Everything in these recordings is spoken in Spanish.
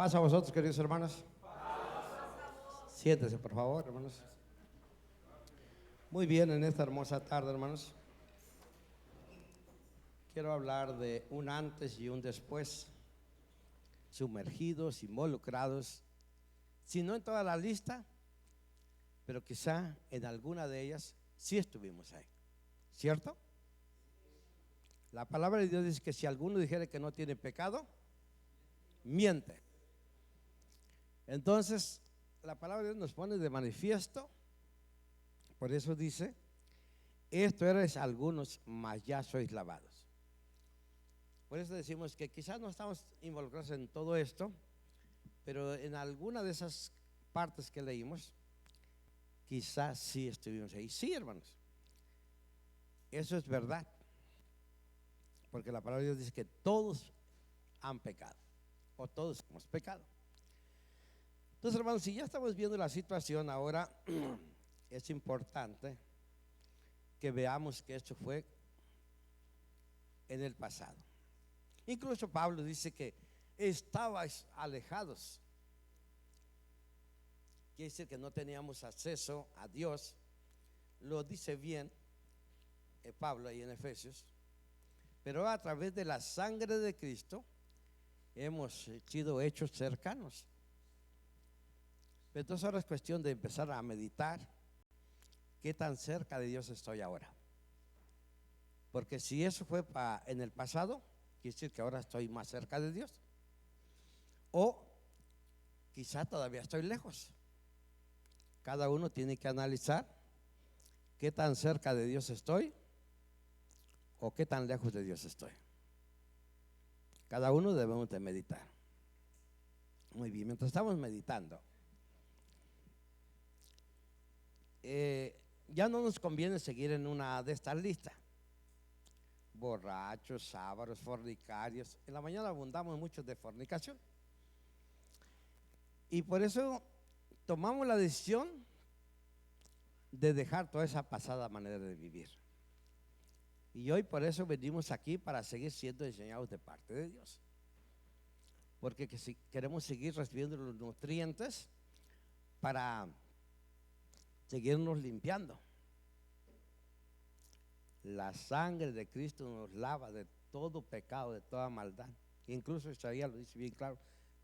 Pasa a vosotros, queridos hermanos. Siéntese, por favor, hermanos. Muy bien, en esta hermosa tarde, hermanos, quiero hablar de un antes y un después, sumergidos, involucrados, si no en toda la lista, pero quizá en alguna de ellas sí estuvimos ahí, ¿cierto? La palabra de Dios dice que si alguno dijera que no tiene pecado, miente. Entonces, la palabra de Dios nos pone de manifiesto. Por eso dice: esto eres algunos, mas ya sois lavados. Por eso decimos que quizás no estamos involucrados en todo esto, pero en alguna de esas partes que leímos, quizás sí estuvimos ahí. Sí, hermanos, eso es verdad, porque la palabra de Dios dice que todos han pecado, o todos hemos pecado. Entonces, hermanos, si ya estamos viendo la situación ahora, es importante que veamos que esto fue en el pasado. Incluso Pablo dice que estabais alejados. Quiere decir que no teníamos acceso a Dios. Lo dice bien Pablo ahí en Efesios. Pero a través de la sangre de Cristo hemos sido hechos cercanos. Entonces ahora es cuestión de empezar a meditar qué tan cerca de Dios estoy ahora. Porque si eso fue en el pasado, quiere decir que ahora estoy más cerca de Dios. O quizá todavía estoy lejos. Cada uno tiene que analizar qué tan cerca de Dios estoy o qué tan lejos de Dios estoy. Cada uno debemos de meditar. Muy bien, mientras estamos meditando, ya no nos conviene seguir en una de estas listas: borrachos, ávaros, fornicarios. En la mañana abundamos mucho de fornicación, y por eso tomamos la decisión de dejar toda esa pasada manera de vivir. Y hoy por eso venimos aquí, para seguir siendo enseñados de parte de Dios, porque si queremos seguir recibiendo los nutrientes para seguirnos limpiando. La sangre de Cristo nos lava de todo pecado, de toda maldad. Incluso Isaías lo dice bien claro: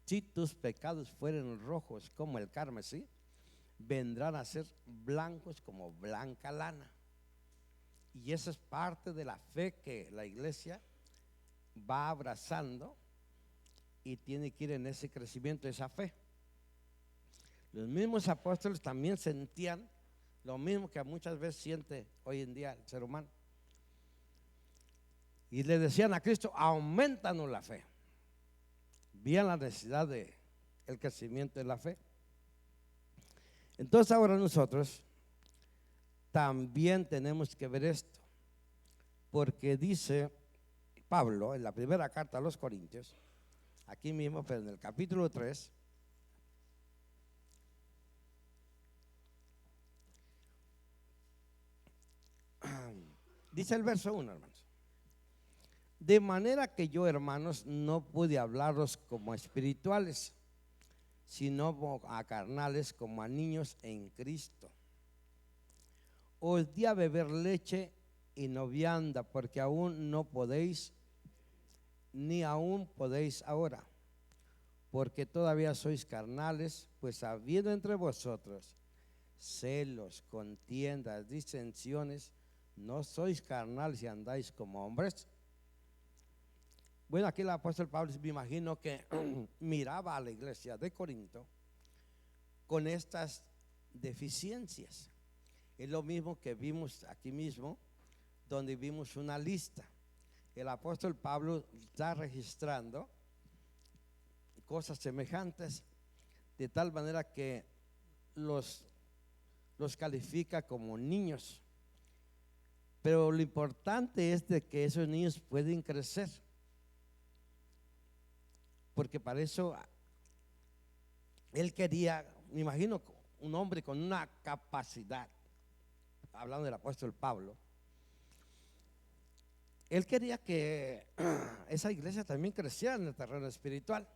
si tus pecados fueren rojos como el carmesí, vendrán a ser blancos como blanca lana. Y esa es parte de la fe que la iglesia va abrazando, y tiene que ir en ese crecimiento de esa fe. Los mismos apóstoles también sentían lo mismo que muchas veces siente hoy en día el ser humano, y le decían a Cristo: aumentanos la fe. Veían la necesidad de el crecimiento de la fe. Entonces ahora nosotros también tenemos que ver esto, porque dice Pablo en la primera carta a los Corintios, aquí mismo, pero en el capítulo 3, dice el verso 1, hermanos: de manera que yo, hermanos, no pude hablaros como a espirituales, sino a carnales, como a niños en Cristo. Os di a beber leche y no vianda, porque aún no podéis, ni aún podéis ahora, porque todavía sois carnales, pues habiendo entre vosotros celos, contiendas, disensiones, ¿no sois carnales y andáis como hombres? Bueno, aquí el apóstol Pablo, me imagino que miraba a la iglesia de Corinto con estas deficiencias. Es lo mismo que vimos aquí mismo, donde vimos una lista. El apóstol Pablo está registrando cosas semejantes, de tal manera que los califica como niños. Pero lo importante es de que esos niños pueden crecer, porque para eso él quería, me imagino, un hombre con una capacidad, hablando del apóstol Pablo, él quería que esa iglesia también creciera en el terreno espiritual.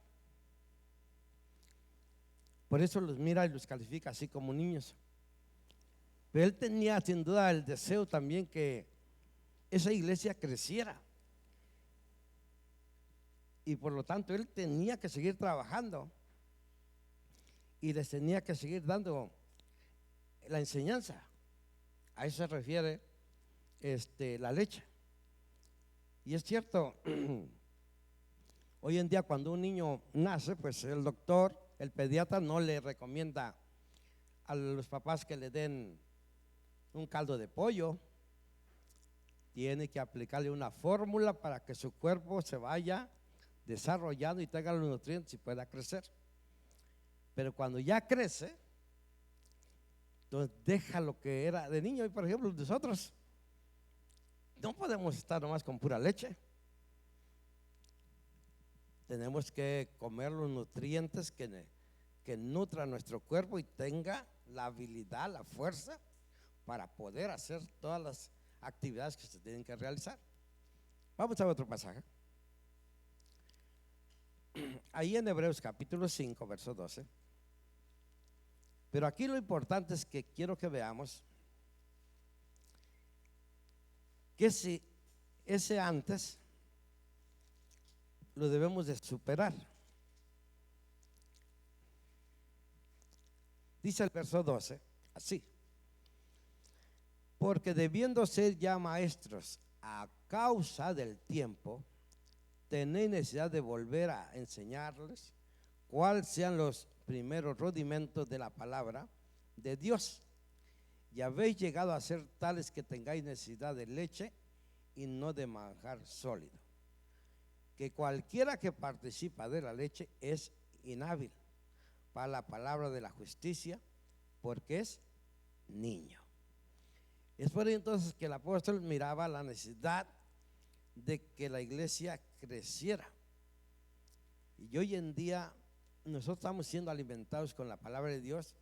por eso los mira y los califica así como niños. Pero él tenía sin duda el deseo también que esa iglesia creciera. Y por lo tanto él tenía que seguir trabajando y les tenía que seguir dando la enseñanza. A eso se refiere la leche. Y es cierto, hoy en día cuando un niño nace, pues el doctor, el pediatra no le recomienda a los papás que le den un caldo de pollo. Tiene que aplicarle una fórmula para que su cuerpo se vaya desarrollando y tenga los nutrientes y pueda crecer. Pero cuando ya crece, entonces deja lo que era de niño. Y por ejemplo, nosotros no podemos estar nomás con pura leche. Tenemos que comer los nutrientes que nutran nuestro cuerpo y tenga la habilidad, la fuerza para poder hacer todas las actividades que se tienen que realizar. Vamos a ver otro pasaje. Ahí en Hebreos capítulo 5, verso 12. Pero aquí lo importante es que quiero que veamos que si ese antes lo debemos de superar. Dice el verso 12, así: porque debiendo ser ya maestros a causa del tiempo, tenéis necesidad de volver a enseñarles cuáles sean los primeros rudimentos de la palabra de Dios. Y habéis llegado a ser tales que tengáis necesidad de leche y no de manjar sólido. Que cualquiera que participa de la leche es inhábil para la palabra de la justicia, porque es niño. Es por ello entonces que el apóstol miraba la necesidad de que la iglesia creciera. Y hoy en día nosotros estamos siendo alimentados con la palabra de Dios.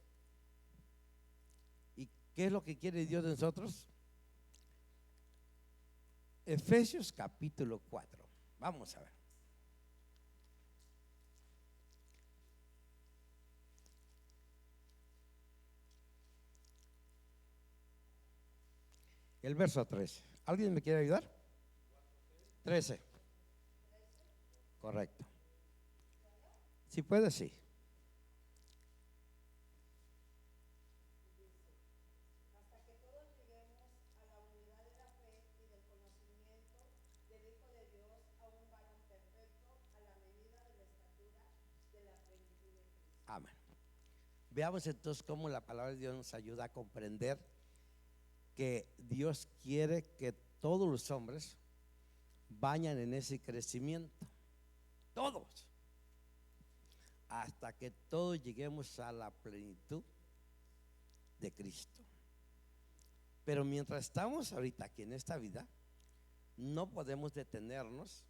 ¿Y qué es lo que quiere Dios de nosotros? Efesios capítulo 4. Vamos a ver. El verso 13. ¿Alguien me quiere ayudar? 13. Correcto. Si puede, sí. Hasta que todos lleguemos a la unidad de la fe y del conocimiento del Hijo de Dios, a un varón perfecto, a la medida de la estatura de la plenitud de Cristo. Amén. Veamos entonces cómo la palabra de Dios nos ayuda a comprender que Dios quiere que todos los hombres vayan en ese crecimiento. Todos. Hasta que todos lleguemos a la plenitud de Cristo. Pero mientras estamos ahorita aquí en esta vida, no podemos detenernos.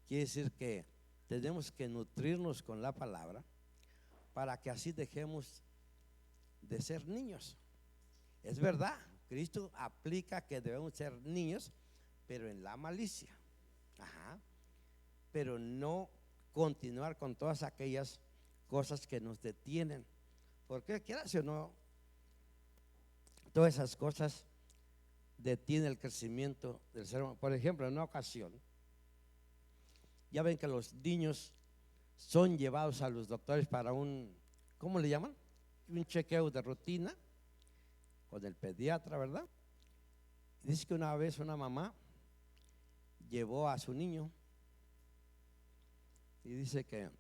Quiere decir que tenemos que nutrirnos con la palabra para que así dejemos de ser niños. Es verdad, Cristo aplica que debemos ser niños, pero en la malicia. Ajá. Pero no continuar con todas aquellas cosas que nos detienen, porque quieras o no, todas esas cosas detienen el crecimiento del ser humano. Por ejemplo, en una ocasión, ya ven que los niños son llevados a los doctores para un, ¿cómo le llaman? Un chequeo de rutina con el pediatra, ¿verdad? Dice que una vez una mamá llevó a su niño y dice que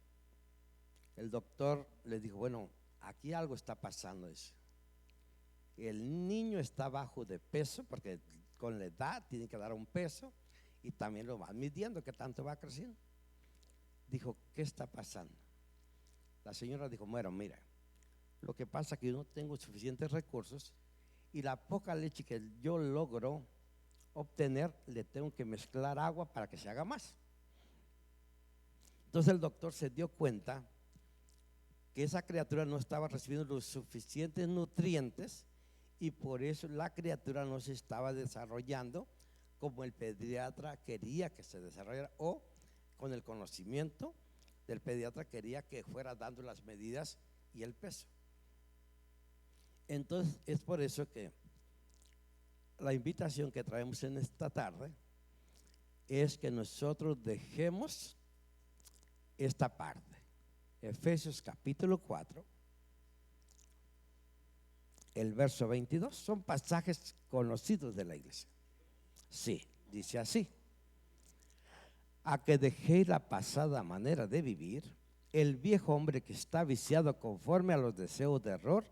el doctor le dijo: bueno, aquí algo está pasando. Dice, el niño está bajo de peso, porque con la edad tiene que dar un peso, y también lo van midiendo que tanto va creciendo. Dijo: ¿qué está pasando? La señora dijo: bueno, mira, lo que pasa es que yo no tengo suficientes recursos y la poca leche que yo logro obtener le tengo que mezclar agua para que se haga más. Entonces el doctor se dio cuenta que esa criatura no estaba recibiendo los suficientes nutrientes y por eso la criatura no se estaba desarrollando como el pediatra quería que se desarrollara, o con el conocimiento del pediatra quería que fuera dando las medidas y el peso. Entonces es por eso que la invitación que traemos en esta tarde es que nosotros dejemos esta parte. Efesios capítulo 4, el verso 22, son pasajes conocidos de la iglesia. Sí, dice así: a que dejéis la pasada manera de vivir, el viejo hombre que está viciado conforme a los deseos de error,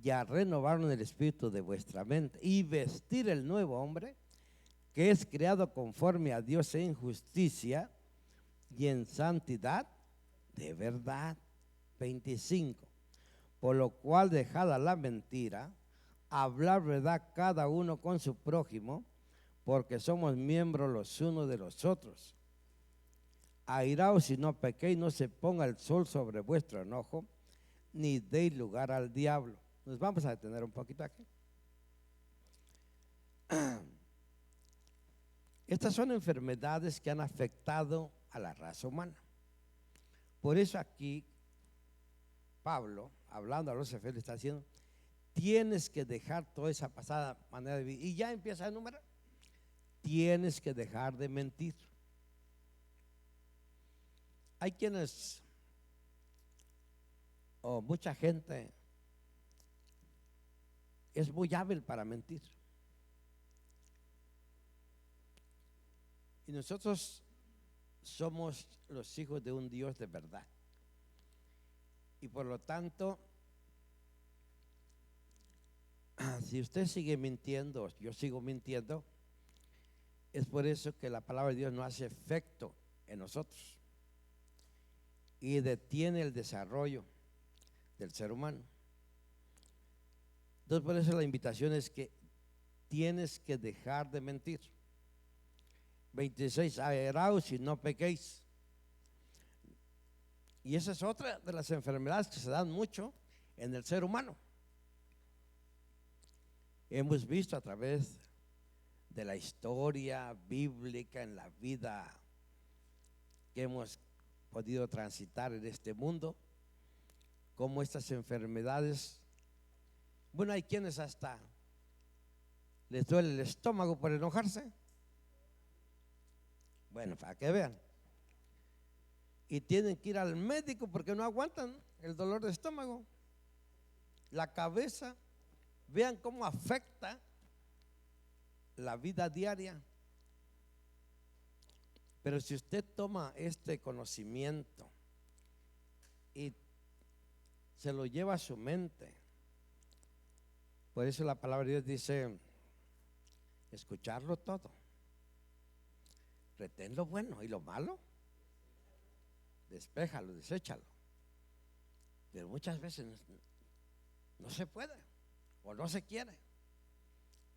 y a renovar en el espíritu de vuestra mente, y vestir el nuevo hombre, que es creado conforme a Dios en justicia y en santidad de verdad. 25. Por lo cual, dejada la mentira, hablar verdad cada uno con su prójimo, porque somos miembros los unos de los otros. Airaos y no pequéis, no se ponga el sol sobre vuestro enojo, ni deis lugar al diablo. Nos vamos a detener un poquito aquí. Estas son enfermedades que han afectado a la raza humana. Por eso aquí Pablo, hablando a los efesios, está diciendo: tienes que dejar toda esa pasada manera de vivir. Y ya empieza a enumerar: tienes que dejar de mentir. Hay quienes, o mucha gente, es muy hábil para mentir. Y nosotros somos los hijos de un Dios de verdad. Y por lo tanto, si usted sigue mintiendo, yo sigo mintiendo, es por eso que la palabra de Dios no hace efecto en nosotros y detiene el desarrollo del ser humano. Entonces, por eso la invitación es que tienes que dejar de mentir. 26, airaos y no pequéis. Y esa es otra de las enfermedades que se dan mucho en el ser humano. Hemos visto a través de la historia bíblica, en la vida que hemos podido transitar en este mundo, cómo estas enfermedades, bueno, hay quienes hasta les duele el estómago por enojarse. Bueno, para que vean. Y tienen que ir al médico porque no aguantan el dolor de estómago. La cabeza, vean cómo afecta la vida diaria. Pero si usted toma este conocimiento y se lo lleva a su mente, por eso la palabra de Dios dice: escucharlo todo, retén lo bueno y lo malo, despéjalo, deséchalo. Pero muchas veces no se puede o no se quiere.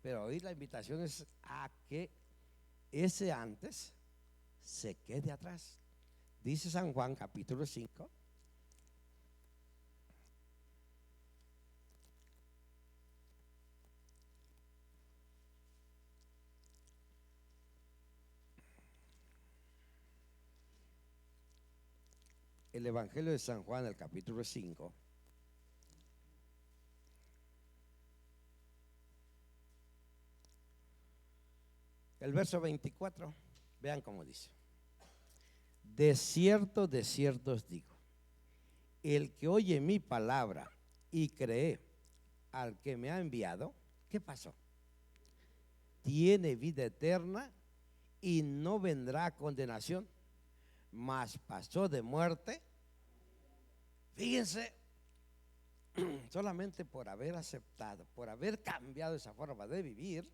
Pero hoy la invitación es a que ese antes se quede atrás. Dice San Juan capítulo 5, el Evangelio de San Juan, el capítulo 5, el verso 24, vean cómo dice: de cierto os digo, el que oye mi palabra y cree al que me ha enviado, ¿qué pasó? Tiene vida eterna y no vendrá a condenación, mas pasó de muerte. Fíjense, solamente por haber aceptado, por haber cambiado esa forma de vivir,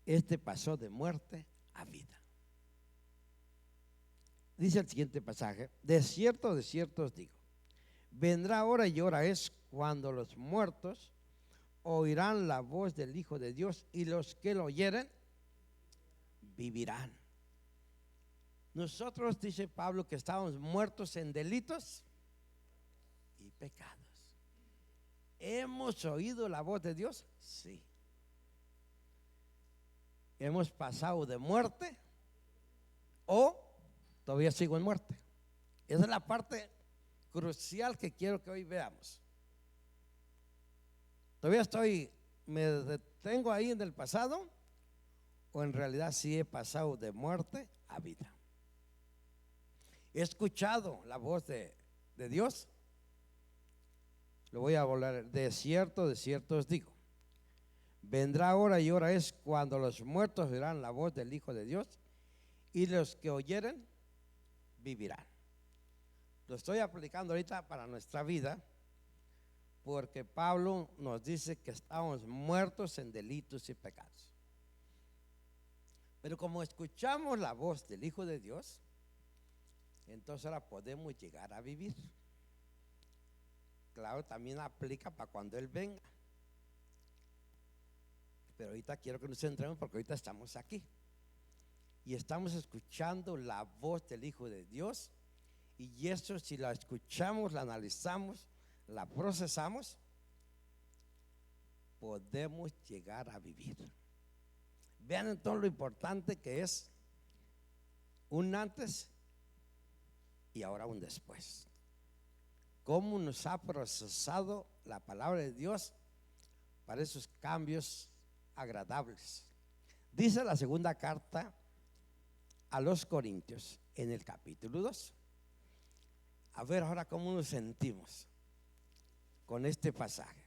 este pasó de muerte a vida. Dice el siguiente pasaje: de cierto os digo, vendrá hora y hora es cuando los muertos oirán la voz del Hijo de Dios, y los que lo oyeren vivirán. Nosotros, dice Pablo, que estábamos muertos en delitos y pecados. ¿Hemos oído la voz de Dios? Sí. ¿Hemos pasado de muerte o todavía sigo en muerte. Esa es la parte crucial que quiero que hoy veamos. Todavía me detengo ahí en el pasado, o en realidad sí he pasado de muerte a vida. He escuchado la voz de Dios. Lo voy a volver. De cierto os digo, vendrá hora y hora es cuando los muertos oirán la voz del Hijo de Dios, y los que oyeren vivirán. Lo estoy aplicando ahorita para nuestra vida, porque Pablo nos dice que estamos muertos en delitos y pecados. Pero como escuchamos la voz del Hijo de Dios, entonces ahora podemos llegar a vivir. Claro, también aplica para cuando Él venga. Pero ahorita quiero que nos centremos, porque ahorita estamos aquí y estamos escuchando la voz del Hijo de Dios. Y eso, si la escuchamos, la analizamos, la procesamos, podemos llegar a vivir. Vean entonces lo importante que es un antes y ahora un después. Cómo nos ha procesado la palabra de Dios para esos cambios agradables. Dice la segunda carta a los Corintios en el capítulo 2. A ver ahora cómo nos sentimos con este pasaje,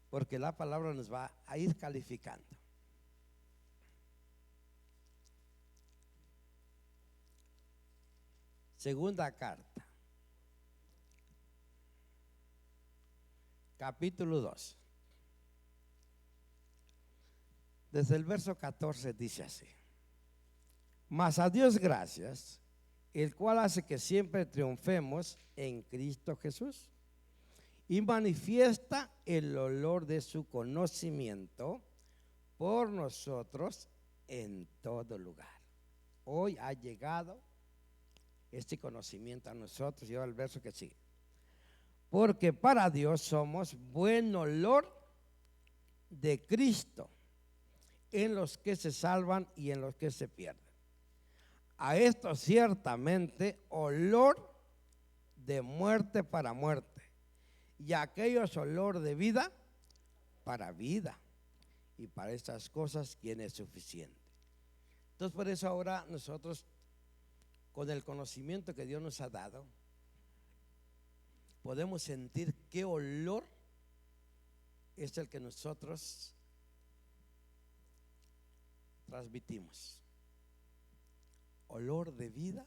porque la palabra nos va a ir calificando. Segunda carta, capítulo 2. Desde el verso 14 dice así: mas a Dios gracias, el cual hace que siempre triunfemos en Cristo Jesús, y manifiesta el olor de su conocimiento por nosotros en todo lugar. Hoy ha llegado este conocimiento a nosotros. Y ahora el verso que sigue: porque para Dios somos buen olor de Cristo en los que se salvan y en los que se pierden. A esto ciertamente olor de muerte para muerte, y a aquellos olor de vida para vida. Y para estas cosas, ¿quién es suficiente? Entonces, por eso ahora nosotros, con el conocimiento que Dios nos ha dado, podemos sentir qué olor es el que nosotros transmitimos. Olor de vida,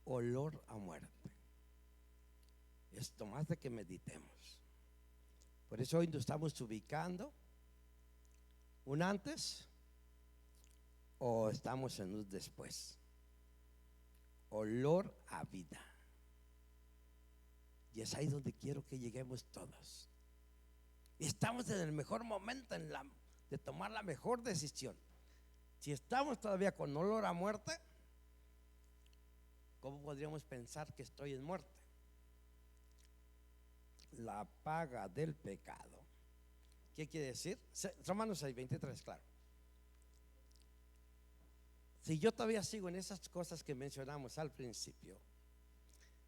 olor a muerte. Esto más de que meditemos. Por eso hoy nos estamos ubicando un antes o estamos en un después. Olor a vida. Y es ahí donde quiero que lleguemos todos. Estamos en el mejor momento de tomar la mejor decisión. Si estamos todavía con olor a muerte, ¿cómo podríamos pensar que estoy en muerte? La paga del pecado. ¿Qué quiere decir? Romanos 6:23, claro. Si yo todavía sigo en esas cosas que mencionamos al principio,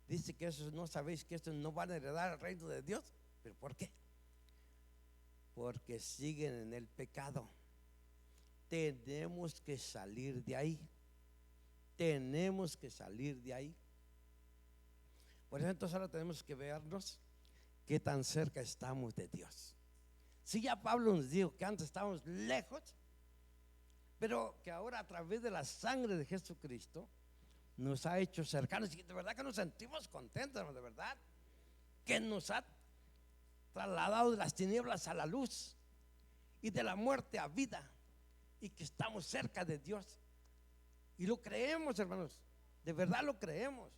dice que esos no sabéis que estos no van a heredar el reino de Dios. ¿Pero por qué? Porque siguen en el pecado. Tenemos que salir de ahí. Tenemos que salir de ahí. Por eso entonces ahora tenemos que vernos qué tan cerca estamos de Dios. Si ya Pablo nos dijo que antes estábamos lejos, pero que ahora a través de la sangre de Jesucristo nos ha hecho cercanos, y de verdad que nos sentimos contentos, de verdad que nos ha trasladado de las tinieblas a la luz y de la muerte a vida, y que estamos cerca de Dios. Y lo creemos, hermanos, de verdad lo creemos.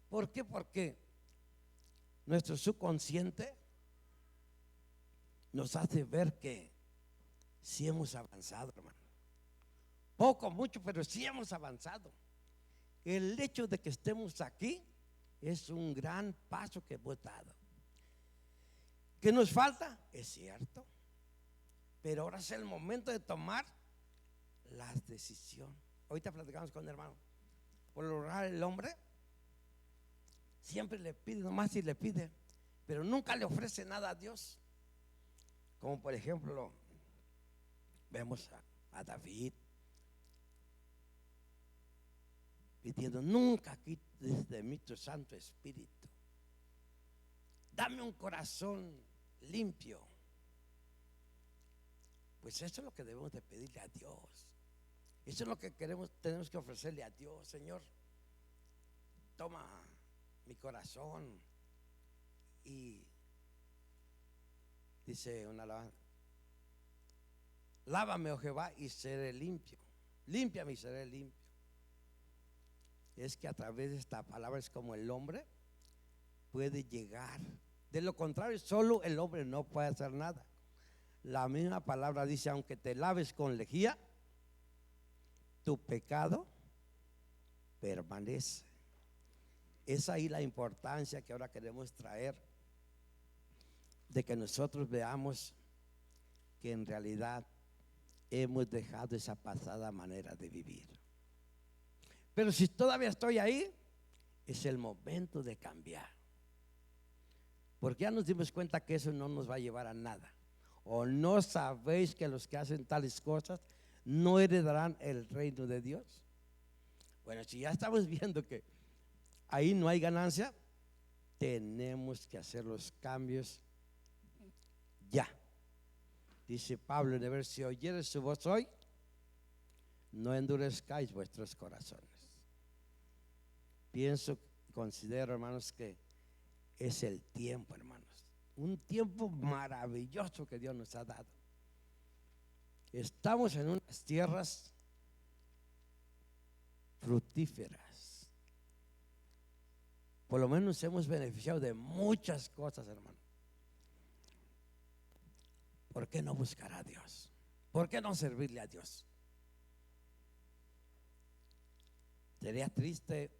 ¿Por qué? Porque nuestro subconsciente nos hace ver que sí hemos avanzado, hermano. Poco, mucho, pero sí hemos avanzado. El hecho de que estemos aquí es un gran paso que hemos dado. ¿Qué nos falta? Es cierto, pero ahora es el momento de tomar la decisión. Ahorita platicamos con el hermano. Por lo general el hombre siempre le pide, nomás si le pide, pero nunca le ofrece nada a Dios. Como por ejemplo, vemos a David pidiendo: nunca quites de mí tu Santo Espíritu. Dame un corazón limpio. Pues eso es lo que debemos de pedirle a Dios. Eso es lo que tenemos que ofrecerle a Dios. Señor, toma mi corazón. Y dice una alabanza: lávame, oh Jehová, y seré limpio. Límpiame y seré limpio. Es que a través de esta palabra es como el hombre puede llegar. De lo contrario, solo el hombre no puede hacer nada. La misma palabra dice: aunque te laves con lejía, tu pecado permanece. Es ahí la importancia que ahora queremos traer, de que nosotros veamos que en realidad hemos dejado esa pasada manera de vivir. Pero si todavía estoy ahí, es el momento de cambiar, porque ya nos dimos cuenta que eso no nos va a llevar a nada. ¿O no sabéis que los que hacen tales cosas no heredarán el reino de Dios? Bueno, si ya estamos viendo que ahí no hay ganancia, tenemos que hacer los cambios ya. Dice Pablo en el verso: si oyeres su voz hoy, no endurezcáis vuestros corazones. Considero, hermanos, que es el tiempo, hermanos. Un tiempo maravilloso que Dios nos ha dado. Estamos en unas tierras fructíferas. Por lo menos hemos beneficiado de muchas cosas, hermano. ¿Por qué no buscar a Dios? ¿Por qué no servirle a Dios? Sería triste.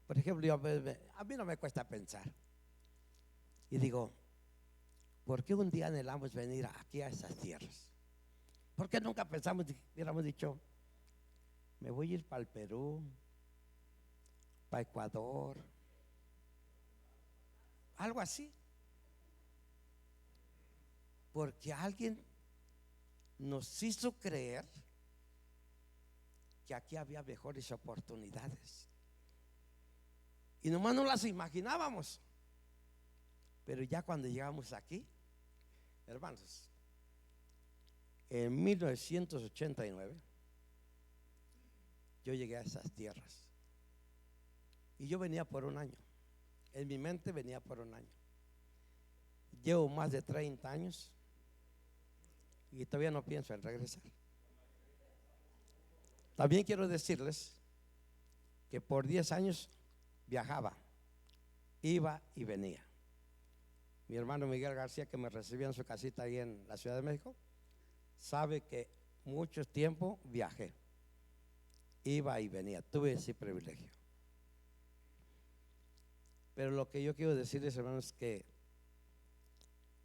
Por ejemplo, a mí no me cuesta pensar. Y digo: ¿por qué un día anhelamos venir aquí a esas tierras? ¿Por qué nunca pensamos, hubiéramos dicho: me voy a ir para el Perú, para Ecuador, algo así? Porque alguien nos hizo creer que aquí había mejores oportunidades y nomás no las imaginábamos. Pero ya cuando llegamos aquí, hermanos, en 1989 yo llegué a esas tierras y yo venía por un año. En mi mente venía por un año. Llevo más de 30 años y todavía no pienso en regresar. También quiero decirles que por 10 años viajaba, iba y venía. Mi hermano Miguel García, que me recibió en su casita ahí en la Ciudad de México, sabe que mucho tiempo viajé, iba y venía, tuve ese privilegio. Pero lo que yo quiero decirles, hermanos, es que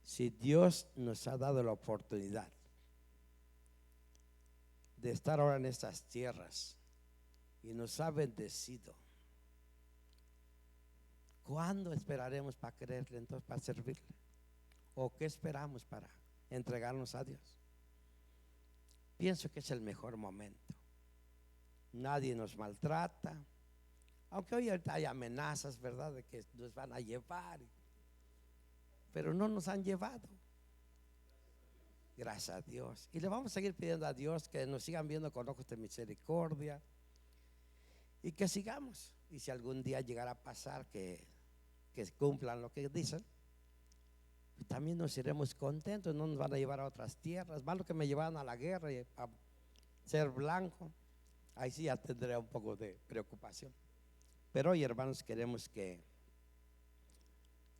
si Dios nos ha dado la oportunidad de estar ahora en estas tierras y nos ha bendecido, ¿cuándo esperaremos para creerle, entonces para servirle? ¿O qué esperamos para entregarnos a Dios? Pienso que es el mejor momento. Nadie nos maltrata, aunque hoy hay amenazas, ¿verdad?, de que nos van a llevar, pero no nos han llevado. Gracias a Dios. Y le vamos a seguir pidiendo a Dios que nos sigan viendo con ojos de misericordia y que sigamos. Y si algún día llegara a pasar que cumplan lo que dicen, pues también nos iremos contentos. No nos van a llevar a otras tierras. Más lo que me llevaron a la guerra y a ser blanco, ahí sí ya tendré un poco de preocupación. Pero hoy, hermanos, queremos que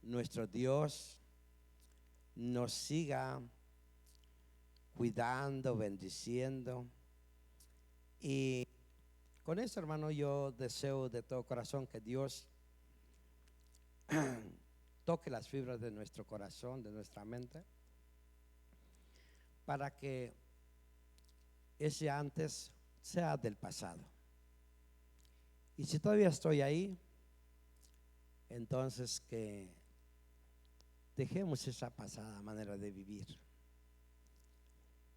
nuestro Dios nos siga cuidando, bendiciendo. Y con eso, hermano, yo deseo de todo corazón que Dios toque las fibras de nuestro corazón, de nuestra mente, para que ese antes sea del pasado Y si todavía estoy ahí, entonces que dejemos esa pasada manera de vivir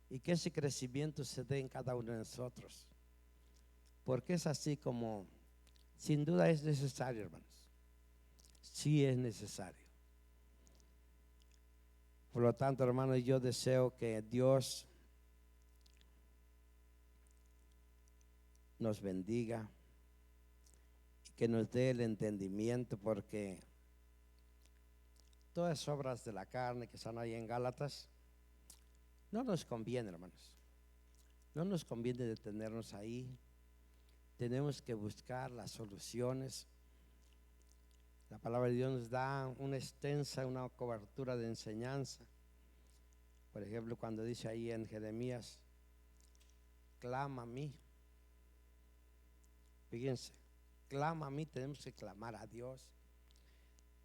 y que ese crecimiento se dé en cada uno de nosotros, porque es así como sin duda es necesario, hermanos. Sí es necesario. Por lo tanto, hermanos, yo deseo que Dios nos bendiga y que nos dé el entendimiento, porque todas las obras de la carne que están ahí en Gálatas no nos conviene, hermanos. No nos conviene detenernos ahí. Tenemos que buscar las soluciones. La palabra de Dios nos da una cobertura de enseñanza. Por ejemplo, cuando dice ahí en Jeremías, clama a mí. Fíjense, clama a mí, tenemos que clamar a Dios.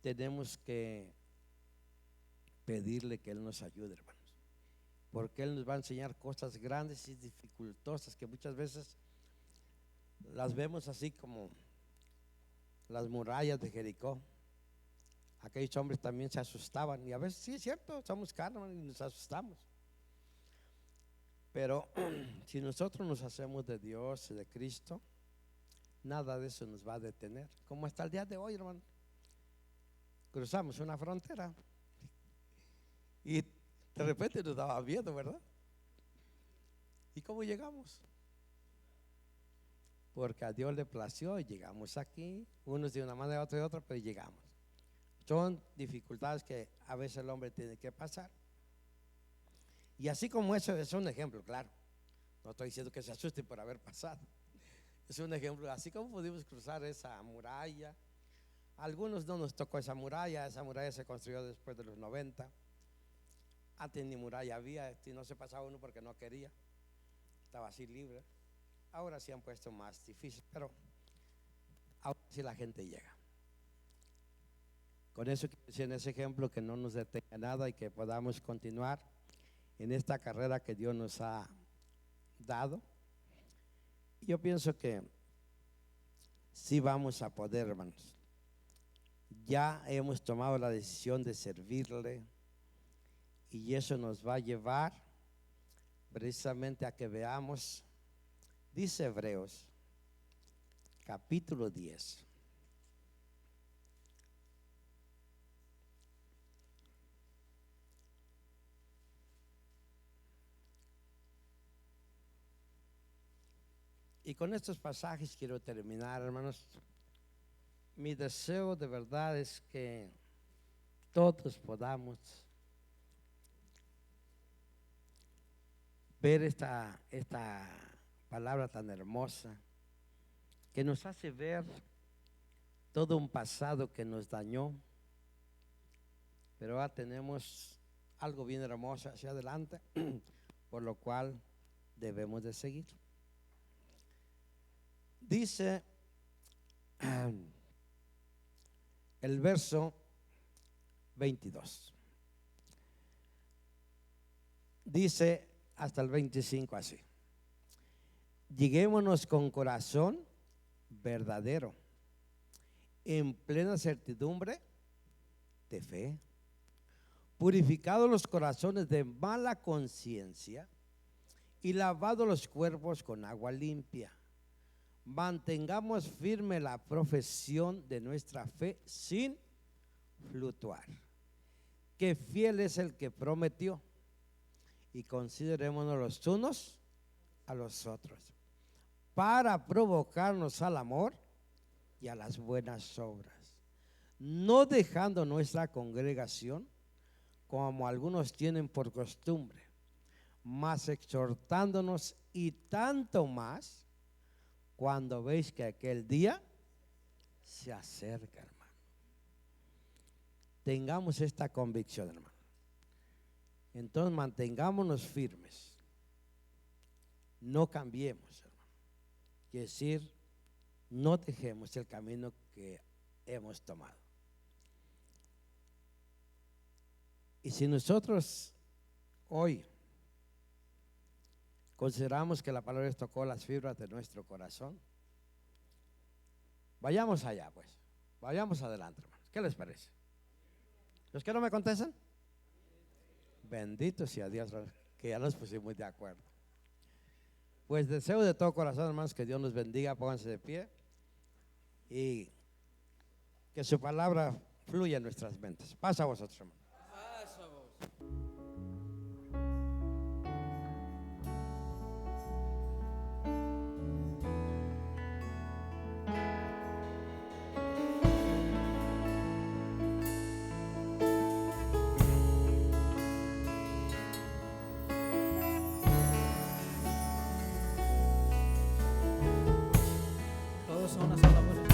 Tenemos que pedirle que Él nos ayude, hermanos, porque Él nos va a enseñar cosas grandes y dificultosas que muchas veces las vemos así como las murallas de Jericó. Aquellos hombres también se asustaban, y a veces sí es cierto, somos carne y nos asustamos, pero si nosotros nos hacemos de Dios y de Cristo, nada de eso nos va a detener, como hasta el día de hoy, hermano. Cruzamos una frontera y de repente nos daba miedo, ¿verdad? ¿Y cómo llegamos? Porque a Dios le plació y llegamos aquí, unos de una manera, otros de otra, pero llegamos. Son dificultades que a veces el hombre tiene que pasar. Y así como eso es un ejemplo, claro. No estoy diciendo que se asusten por haber pasado. Es un ejemplo, así como pudimos cruzar esa muralla. A algunos no nos tocó esa muralla se construyó después de los 90. Antes ni muralla había, y no se pasaba uno porque no quería, estaba así libre. Ahora sí han puesto más difícil, pero ahora sí la gente llega. Con eso quiero decir en ese ejemplo que no nos detenga nada y que podamos continuar en esta carrera que Dios nos ha dado. Yo pienso que sí vamos a poder, hermanos. Ya hemos tomado la decisión de servirle, y eso nos va a llevar precisamente a que veamos, dice Hebreos capítulo 10. Y con estos pasajes quiero terminar, hermanos. Mi deseo de verdad es que todos podamos ver esta palabra tan hermosa que nos hace ver todo un pasado que nos dañó, pero ahora tenemos algo bien hermoso hacia adelante, por lo cual debemos de seguir. Dice el verso 22, dice hasta el 25 así: lleguémonos con corazón verdadero, en plena certidumbre de fe, purificados los corazones de mala conciencia y lavados los cuerpos con agua limpia. Mantengamos firme la profesión de nuestra fe sin fluctuar, que fiel es el que prometió, y considerémonos los unos a los otros para provocarnos al amor y a las buenas obras, no dejando nuestra congregación como algunos tienen por costumbre, mas exhortándonos, y tanto más cuando veis que aquel día se acerca, hermano. Tengamos esta convicción, hermano. Entonces mantengámonos firmes, no cambiemos, hermano. Quiere decir, no dejemos el camino que hemos tomado. Y si nosotros hoy consideramos que la palabra tocó las fibras de nuestro corazón, Vayamos allá, pues. Vayamos adelante, hermanos. ¿Qué les parece? ¿Los que no me contestan? Bendito sea Dios, que ya nos pusimos de acuerdo. Pues deseo de todo corazón, hermanos, que Dios nos bendiga. Pónganse de pie y que su palabra fluya en nuestras mentes. Pasa a vosotros, hermanos. Todos son una sola voz.